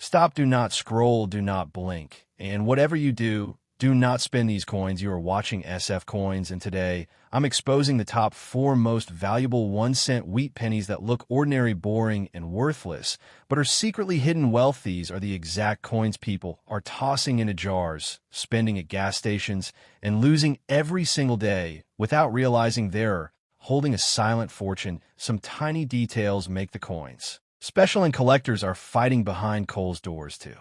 Stop, do not scroll, do not blink. And whatever you do, do not spend these coins. You are watching SF Coins, and today I'm exposing the top 4 most valuable 1-cent wheat pennies that look ordinary, boring, and worthless, but are secretly hidden wealth. These are the exact coins people are tossing into jars, spending at gas stations, and losing every single day without realizing they're holding a silent fortune. Some tiny details make the coins special, and collectors are fighting behind Kohl's doors too.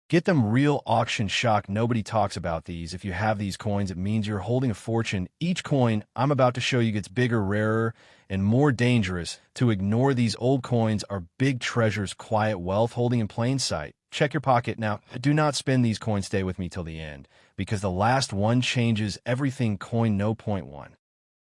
Get them real auction shock. Nobody talks about these. If you have these coins, it means you're holding a fortune. Each coin I'm about to show you gets bigger, rarer, and more dangerous. To ignore these old coins are big treasures, quiet wealth holding in plain sight. Check your pocket now. Do not spend these coins. Stay with me till the end, because the last one changes everything. Coin no. Point 1.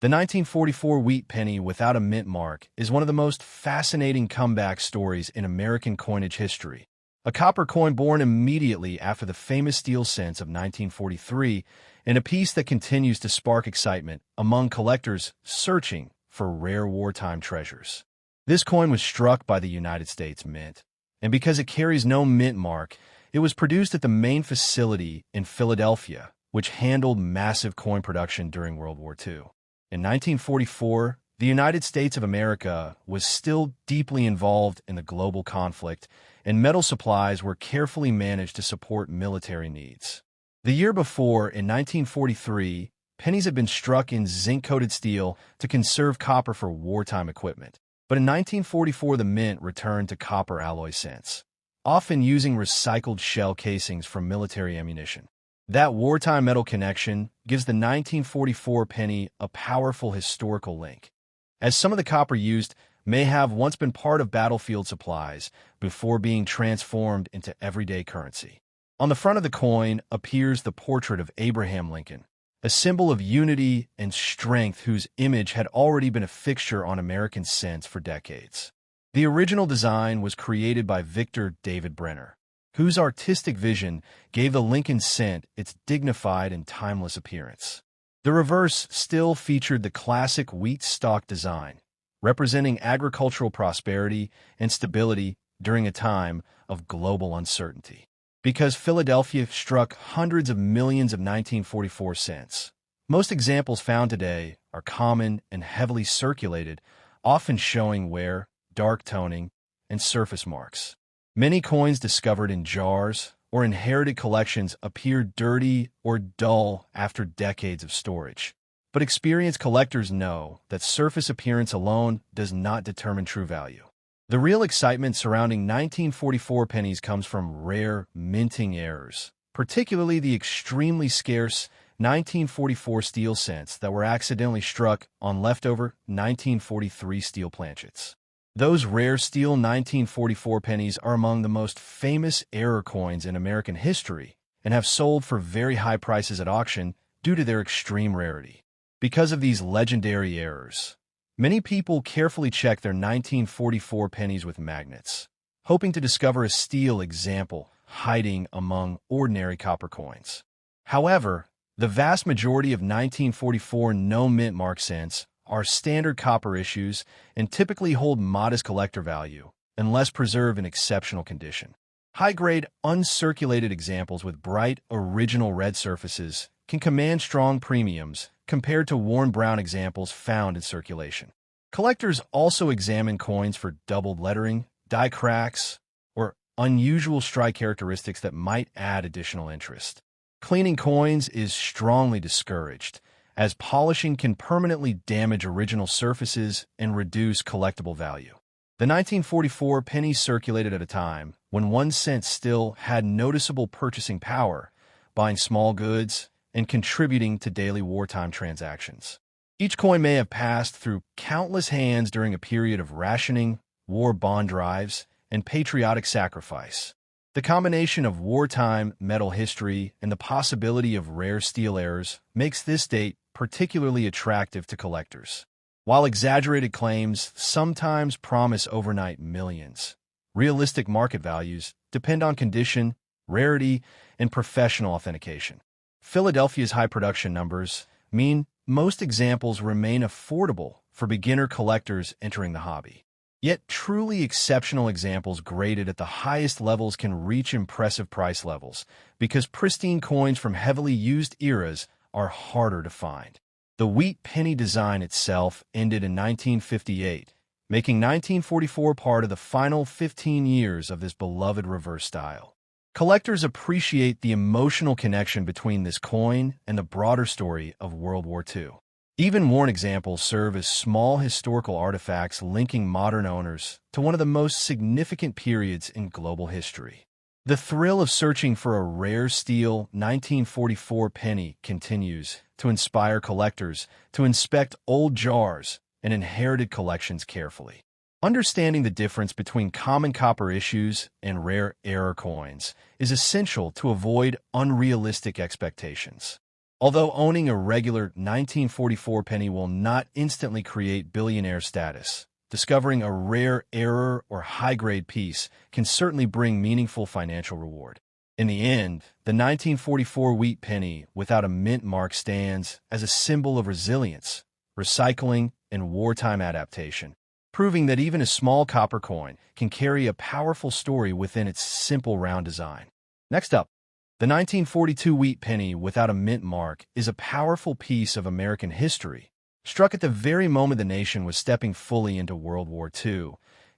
The 1944 wheat penny without a mint mark is one of the most fascinating comeback stories in American coinage history. A copper coin born immediately after the famous steel cents of 1943, and a piece that continues to spark excitement among collectors searching for rare wartime treasures. This coin was struck by the United States Mint, and because it carries no mint mark, it was produced at the main facility in Philadelphia, which handled massive coin production during World War II. In 1944, the United States of America was still deeply involved in the global conflict, and metal supplies were carefully managed to support military needs. The year before, in 1943, pennies had been struck in zinc-coated steel to conserve copper for wartime equipment. But in 1944, the mint returned to copper alloy cents, often using recycled shell casings from military ammunition. That wartime metal connection gives the 1944 penny a powerful historical link, as some of the copper used may have once been part of battlefield supplies before being transformed into everyday currency. On the front of the coin appears the portrait of Abraham Lincoln, a symbol of unity and strength whose image had already been a fixture on American cents for decades. The original design was created by Victor David Brenner, whose artistic vision gave the Lincoln cent its dignified and timeless appearance. The reverse still featured the classic wheat stalk design, representing agricultural prosperity and stability during a time of global uncertainty. Because Philadelphia struck hundreds of millions of 1944 cents, most examples found today are common and heavily circulated, often showing wear, dark toning, and surface marks. Many coins discovered in jars or inherited collections appear dirty or dull after decades of storage. But experienced collectors know that surface appearance alone does not determine true value. The real excitement surrounding 1944 pennies comes from rare minting errors, particularly the extremely scarce 1944 steel cents that were accidentally struck on leftover 1943 steel planchets. Those rare steel 1944 pennies are among the most famous error coins in American history and have sold for very high prices at auction due to their extreme rarity. Because of these legendary errors, many people carefully check their 1944 pennies with magnets, hoping to discover a steel example hiding among ordinary copper coins. However, the vast majority of 1944 no mint mark cents are standard copper issues and typically hold modest collector value unless preserved in exceptional condition. High-grade, uncirculated examples with bright, original red surfaces can command strong premiums compared to worn brown examples found in circulation. Collectors also examine coins for doubled lettering, die cracks, or unusual strike characteristics that might add additional interest. Cleaning coins is strongly discouraged, as polishing can permanently damage original surfaces and reduce collectible value. The 1944 penny circulated at a time when 1 cent still had noticeable purchasing power, buying small goods and contributing to daily wartime transactions. Each coin may have passed through countless hands during a period of rationing, war bond drives, and patriotic sacrifice. The combination of wartime metal history and the possibility of rare steel errors makes this date particularly attractive to collectors. While exaggerated claims sometimes promise overnight millions, realistic market values depend on condition, rarity, and professional authentication. Philadelphia's high production numbers mean most examples remain affordable for beginner collectors entering the hobby. Yet truly exceptional examples graded at the highest levels can reach impressive price levels because pristine coins from heavily used eras are harder to find. The wheat penny design itself ended in 1958, making 1944 part of the final 15 years of this beloved reverse style. Collectors appreciate the emotional connection between this coin and the broader story of World War II. Even worn examples serve as small historical artifacts linking modern owners to one of the most significant periods in global history. The thrill of searching for a rare steel 1944 penny continues to inspire collectors to inspect old jars and inherited collections carefully. Understanding the difference between common copper issues and rare error coins is essential to avoid unrealistic expectations. Although owning a regular 1944 penny will not instantly create billionaire status, discovering a rare error or high-grade piece can certainly bring meaningful financial reward. In the end, the 1944 wheat penny without a mint mark stands as a symbol of resilience, recycling, and wartime adaptation, proving that even a small copper coin can carry a powerful story within its simple round design. Next up, the 1942 wheat penny without a mint mark is a powerful piece of American history, struck at the very moment the nation was stepping fully into World War II,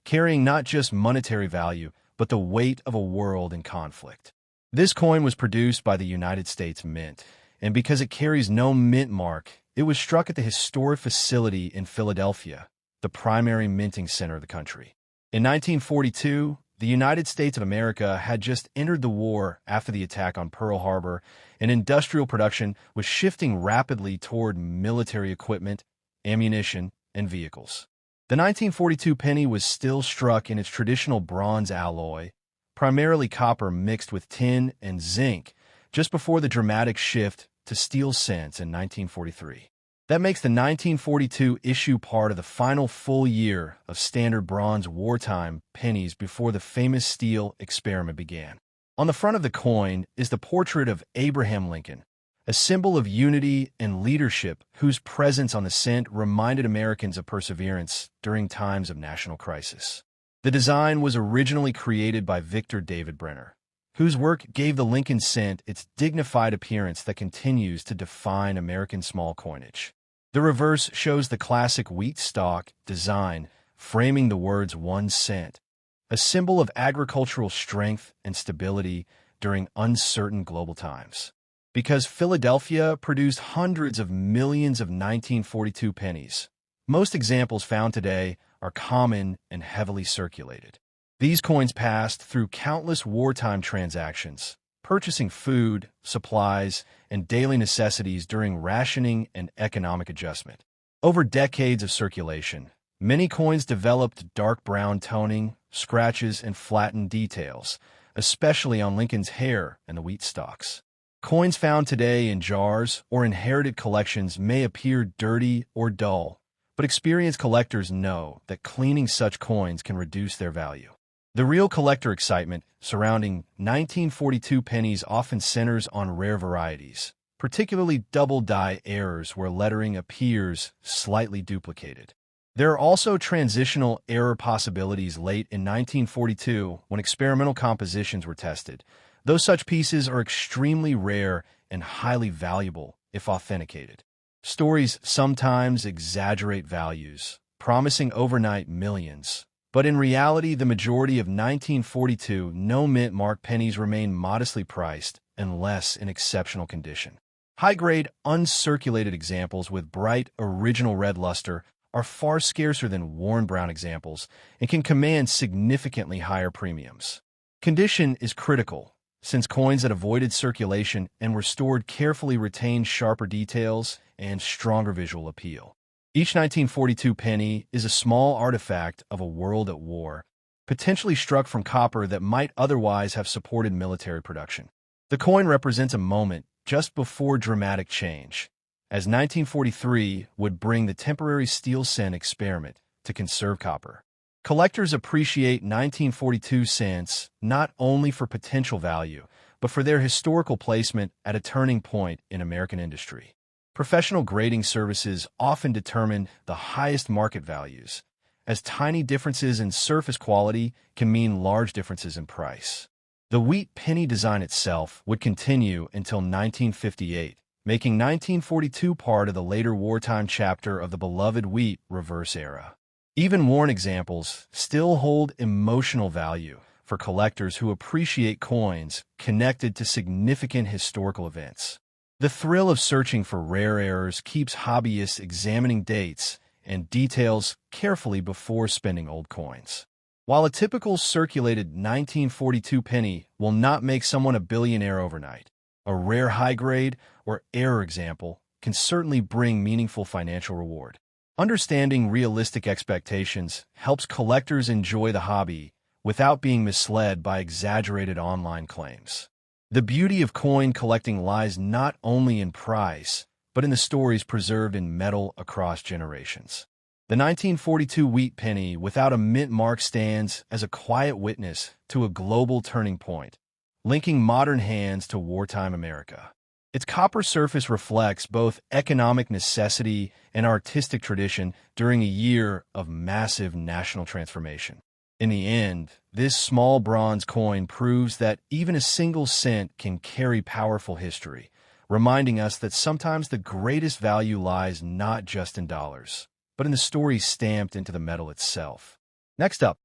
carrying not just monetary value, but the weight of a world in conflict. This coin was produced by the United States Mint, and because it carries no mint mark, it was struck at the historic facility in Philadelphia, the primary minting center of the country. In 1942, the United States of America had just entered the war after the attack on Pearl Harbor, and industrial production was shifting rapidly toward military equipment, ammunition, and vehicles. The 1942 penny was still struck in its traditional bronze alloy, primarily copper mixed with tin and zinc, just before the dramatic shift to steel cents in 1943. That makes the 1942 issue part of the final full year of standard bronze wartime pennies before the famous steel experiment began. On the front of the coin is the portrait of Abraham Lincoln, a symbol of unity and leadership whose presence on the cent reminded Americans of perseverance during times of national crisis. The design was originally created by Victor David Brenner, whose work gave the Lincoln cent its dignified appearance that continues to define American small coinage. The reverse shows the classic wheat stalk design, framing the words 1 cent, a symbol of agricultural strength and stability during uncertain global times. Because Philadelphia produced hundreds of millions of 1942 pennies, most examples found today are common and heavily circulated. These coins passed through countless wartime transactions, purchasing food, supplies, and daily necessities during rationing and economic adjustment. Over decades of circulation, many coins developed dark brown toning, scratches, and flattened details, especially on Lincoln's hair and the wheat stalks. Coins found today in jars or inherited collections may appear dirty or dull, but experienced collectors know that cleaning such coins can reduce their value. The real collector excitement surrounding 1942 pennies often centers on rare varieties, particularly double-die errors where lettering appears slightly duplicated. There are also transitional error possibilities late in 1942 when experimental compositions were tested, though such pieces are extremely rare and highly valuable if authenticated. Stories sometimes exaggerate values, promising overnight millions. But in reality, the majority of 1942 no-mint mark pennies remain modestly priced unless in exceptional condition. High-grade, uncirculated examples with bright, original red luster are far scarcer than worn brown examples and can command significantly higher premiums. Condition is critical, since coins that avoided circulation and were stored carefully retain sharper details and stronger visual appeal. Each 1942 penny is a small artifact of a world at war, potentially struck from copper that might otherwise have supported military production. The coin represents a moment just before dramatic change, as 1943 would bring the temporary steel cent experiment to conserve copper. Collectors appreciate 1942 cents not only for potential value, but for their historical placement at a turning point in American industry. Professional grading services often determine the highest market values, as tiny differences in surface quality can mean large differences in price. The wheat penny design itself would continue until 1958, making 1942 part of the later wartime chapter of the beloved wheat reverse era. Even worn examples still hold emotional value for collectors who appreciate coins connected to significant historical events. The thrill of searching for rare errors keeps hobbyists examining dates and details carefully before spending old coins. While a typical circulated 1942 penny will not make someone a billionaire overnight, a rare high-grade or error example can certainly bring meaningful financial reward. Understanding realistic expectations helps collectors enjoy the hobby without being misled by exaggerated online claims. The beauty of coin collecting lies not only in price, but in the stories preserved in metal across generations. The 1942 wheat penny without a mint mark stands as a quiet witness to a global turning point, linking modern hands to wartime America. Its copper surface reflects both economic necessity and artistic tradition during a year of massive national transformation. In the end, this small bronze coin proves that even a single cent can carry powerful history, reminding us that sometimes the greatest value lies not just in dollars, but in the stories stamped into the metal itself. Next up,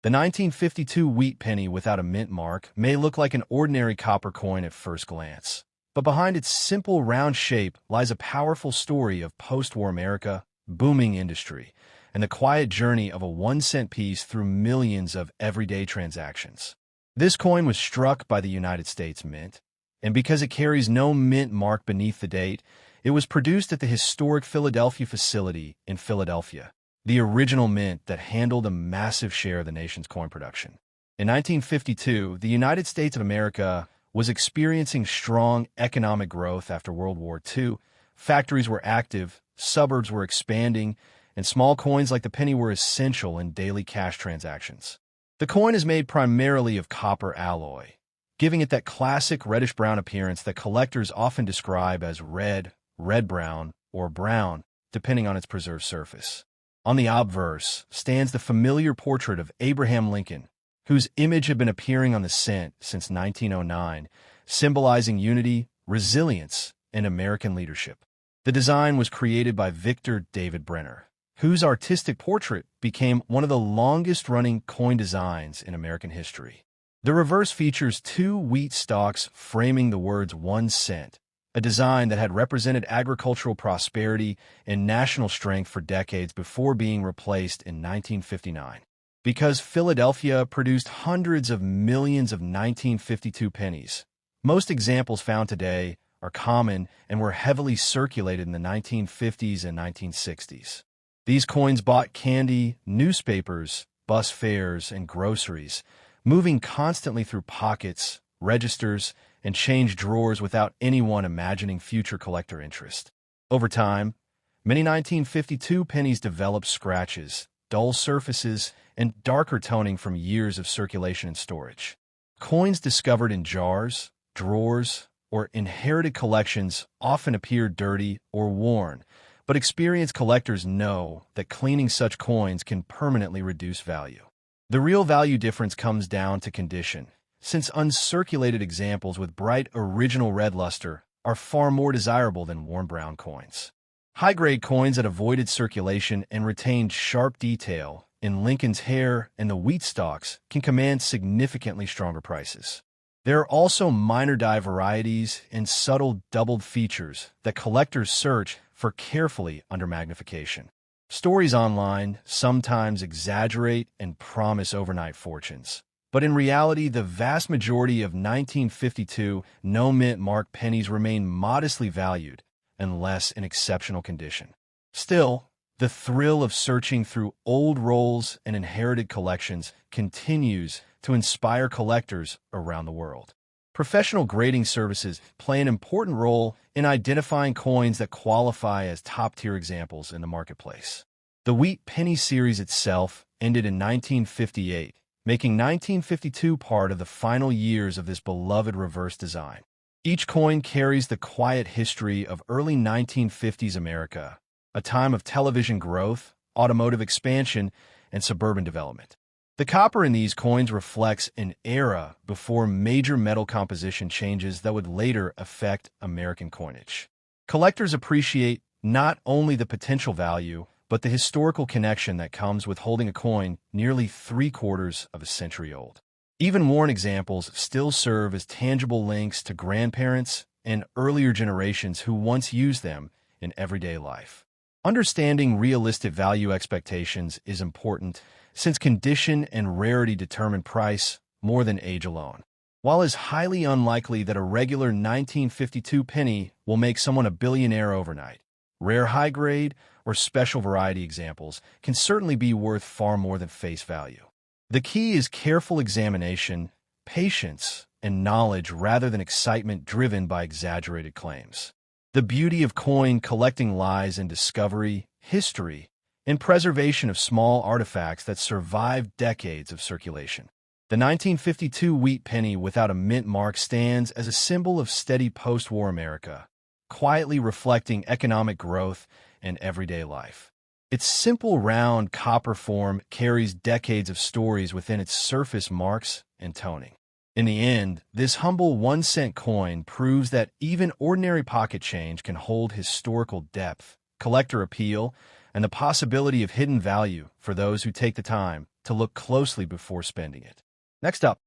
the 1952 wheat penny without a mint mark may look like an ordinary copper coin at first glance, but behind its simple round shape lies a powerful story of post-war America, booming industry, and the quiet journey of a 1-cent piece through millions of everyday transactions. This coin was struck by the United States Mint, and because it carries no mint mark beneath the date, it was produced at the historic Philadelphia facility in Philadelphia, the original mint that handled a massive share of the nation's coin production. In 1952, the United States of America was experiencing strong economic growth after World War II. Factories were active, suburbs were expanding, and small coins like the penny were essential in daily cash transactions. The coin is made primarily of copper alloy, giving it that classic reddish-brown appearance that collectors often describe as red, red-brown, or brown, depending on its preserved surface. On the obverse stands the familiar portrait of Abraham Lincoln, whose image had been appearing on the cent since 1909, symbolizing unity, resilience, and American leadership. The design was created by Victor David Brenner, whose artistic portrait became one of the longest-running coin designs in American history. The reverse features 2 wheat stalks framing the words 1 cent, a design that had represented agricultural prosperity and national strength for decades before being replaced in 1959. Because Philadelphia produced hundreds of millions of 1952 pennies, most examples found today are common and were heavily circulated in the 1950s and 1960s. These coins bought candy, newspapers, bus fares, and groceries, moving constantly through pockets, registers, and change drawers without anyone imagining future collector interest. Over time, many 1952 pennies developed scratches, dull surfaces, and darker toning from years of circulation and storage. Coins discovered in jars, drawers, or inherited collections often appear dirty or worn, but experienced collectors know that cleaning such coins can permanently reduce value. The real value difference comes down to condition, since uncirculated examples with bright original red luster are far more desirable than warm brown coins. High-grade coins that avoided circulation and retained sharp detail in Lincoln's hair and the wheat stalks can command significantly stronger prices. There are also minor die varieties and subtle doubled features that collectors search for carefully under magnification. Stories online sometimes exaggerate and promise overnight fortunes, but in reality, the vast majority of 1952 no-mint mark pennies remain modestly valued unless in exceptional condition. Still, the thrill of searching through old rolls and inherited collections continues to inspire collectors around the world. Professional grading services play an important role in identifying coins that qualify as top-tier examples in the marketplace. The wheat penny series itself ended in 1958, making 1952 part of the final years of this beloved reverse design. Each coin carries the quiet history of early 1950s America, a time of television growth, automotive expansion, and suburban development. The copper in these coins reflects an era before major metal composition changes that would later affect American coinage. Collectors appreciate not only the potential value, but the historical connection that comes with holding a coin nearly 3/4 of a century old. Even worn examples still serve as tangible links to grandparents and earlier generations who once used them in everyday life. Understanding realistic value expectations is important since condition and rarity determine price more than age alone. While it's highly unlikely that a regular 1952 penny will make someone a billionaire overnight, rare high-grade or special variety examples can certainly be worth far more than face value. The key is careful examination, patience, and knowledge rather than excitement driven by exaggerated claims. The beauty of coin collecting lies in discovery, history, and preservation of small artifacts that survived decades of circulation. The 1952 wheat penny without a mint mark stands as a symbol of steady post-war America, quietly reflecting economic growth and everyday life. Its simple round copper form carries decades of stories within its surface marks and toning. In the end, this humble 1-cent coin proves that even ordinary pocket change can hold historical depth, collector appeal, and the possibility of hidden value for those who take the time to look closely before spending it. Next up,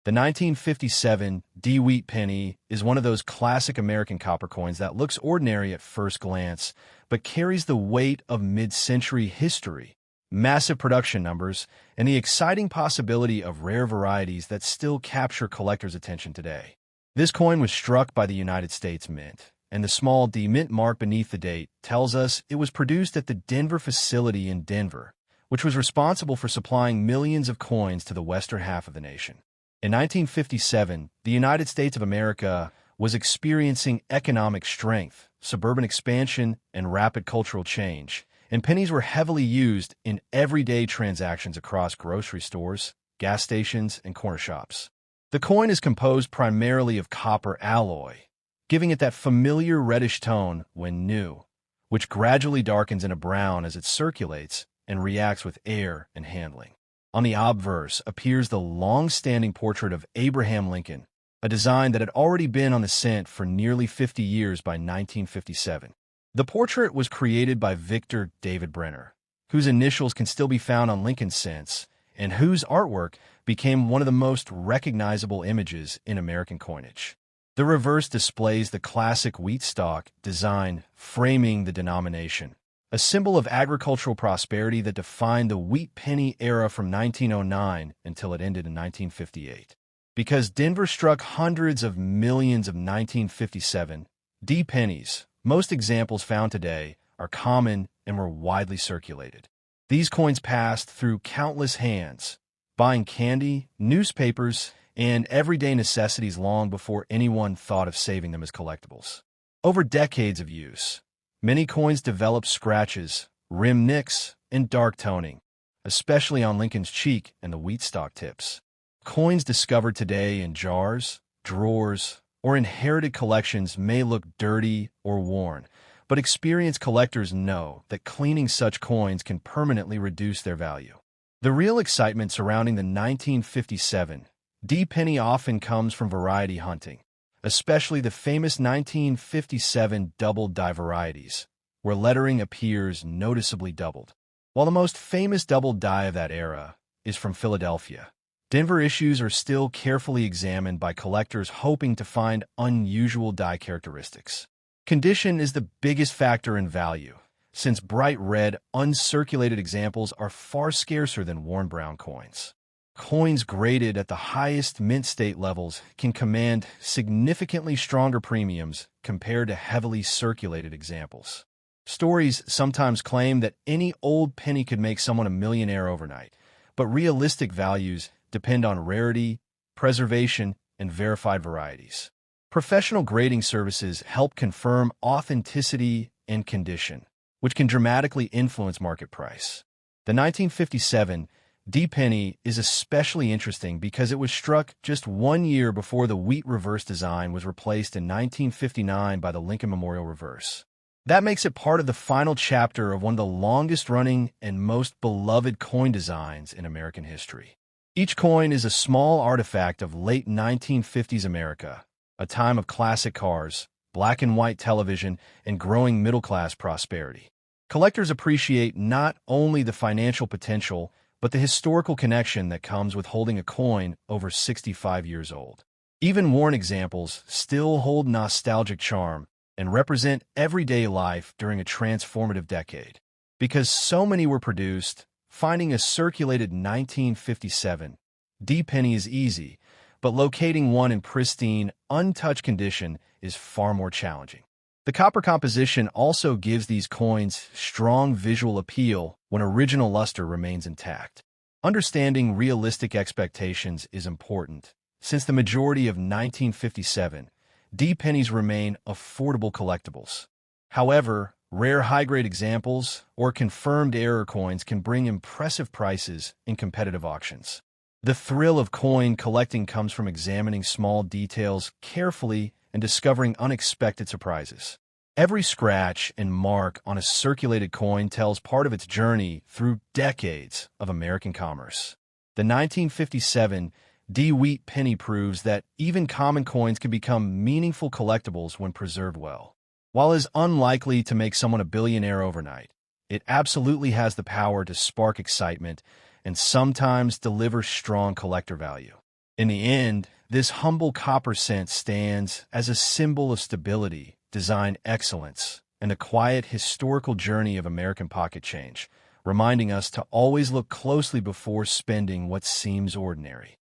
the 1957 D-Wheat penny is one of those classic American copper coins that looks ordinary at first glance, but carries the weight of mid-century history, massive production numbers, and the exciting possibility of rare varieties that still capture collectors' attention today. This coin was struck by the United States Mint, and the small D mint mark beneath the date tells us it was produced at the Denver facility in Denver, which was responsible for supplying millions of coins to the western half of the nation. In 1957, the United States of America was experiencing economic strength, suburban expansion, and rapid cultural change, and pennies were heavily used in everyday transactions across grocery stores, gas stations, and corner shops. The coin is composed primarily of copper alloy, giving it that familiar reddish tone when new, which gradually darkens into brown as it circulates and reacts with air and handling. On the obverse appears the long-standing portrait of Abraham Lincoln, a design that had already been on the cent for nearly 50 years by 1957. The portrait was created by Victor David Brenner, whose initials can still be found on Lincoln cents, and whose artwork became one of the most recognizable images in American coinage. The reverse displays the classic wheat stalk design framing the denomination, a symbol of agricultural prosperity that defined the wheat penny era from 1909 until it ended in 1958. Because Denver struck hundreds of millions of 1957 D pennies, most examples found today are common and were widely circulated. These coins passed through countless hands, buying candy, newspapers, and everyday necessities long before anyone thought of saving them as collectibles. Over decades of use, many coins developed scratches, rim nicks, and dark toning, especially on Lincoln's cheek and the wheat stalk tips. Coins discovered today in jars, drawers, or inherited collections may look dirty or worn, but experienced collectors know that cleaning such coins can permanently reduce their value. The real excitement surrounding the 1957 D penny often comes from variety hunting, especially the famous 1957 double die varieties, where lettering appears noticeably doubled. While the most famous double die of that era is from Philadelphia, Denver issues are still carefully examined by collectors hoping to find unusual die characteristics. Condition is the biggest factor in value, since bright red, uncirculated examples are far scarcer than worn brown coins. Coins graded at the highest mint state levels can command significantly stronger premiums compared to heavily circulated examples. Stories sometimes claim that any old penny could make someone a millionaire overnight, but realistic values depend on rarity, preservation, and verified varieties. Professional grading services help confirm authenticity and condition, which can dramatically influence market price. The 1957 D penny is especially interesting because it was struck just 1 year before the wheat reverse design was replaced in 1959 by the Lincoln Memorial reverse. That makes it part of the final chapter of one of the longest-running and most beloved coin designs in American history. Each coin is a small artifact of late 1950s America, a time of classic cars, black and white television, and growing middle-class prosperity. Collectors appreciate not only the financial potential, but the historical connection that comes with holding a coin over 65 years old. Even worn examples still hold nostalgic charm and represent everyday life during a transformative decade. Because so many were produced, finding a circulated 1957 D penny is easy, but locating one in pristine, untouched condition is far more challenging. The copper composition also gives these coins strong visual appeal when original luster remains intact. Understanding realistic expectations is important, since the majority of 1957 D pennies remain affordable collectibles. However, rare high-grade examples or confirmed error coins can bring impressive prices in competitive auctions. The thrill of coin collecting comes from examining small details carefully and discovering unexpected surprises. Every scratch and mark on a circulated coin tells part of its journey through decades of American commerce. The 1957 D wheat penny proves that even common coins can become meaningful collectibles when preserved well. While it is unlikely to make someone a billionaire overnight, it absolutely has the power to spark excitement and sometimes deliver strong collector value. In the end, this humble copper cent stands as a symbol of stability, design excellence, and a quiet historical journey of American pocket change, reminding us to always look closely before spending what seems ordinary.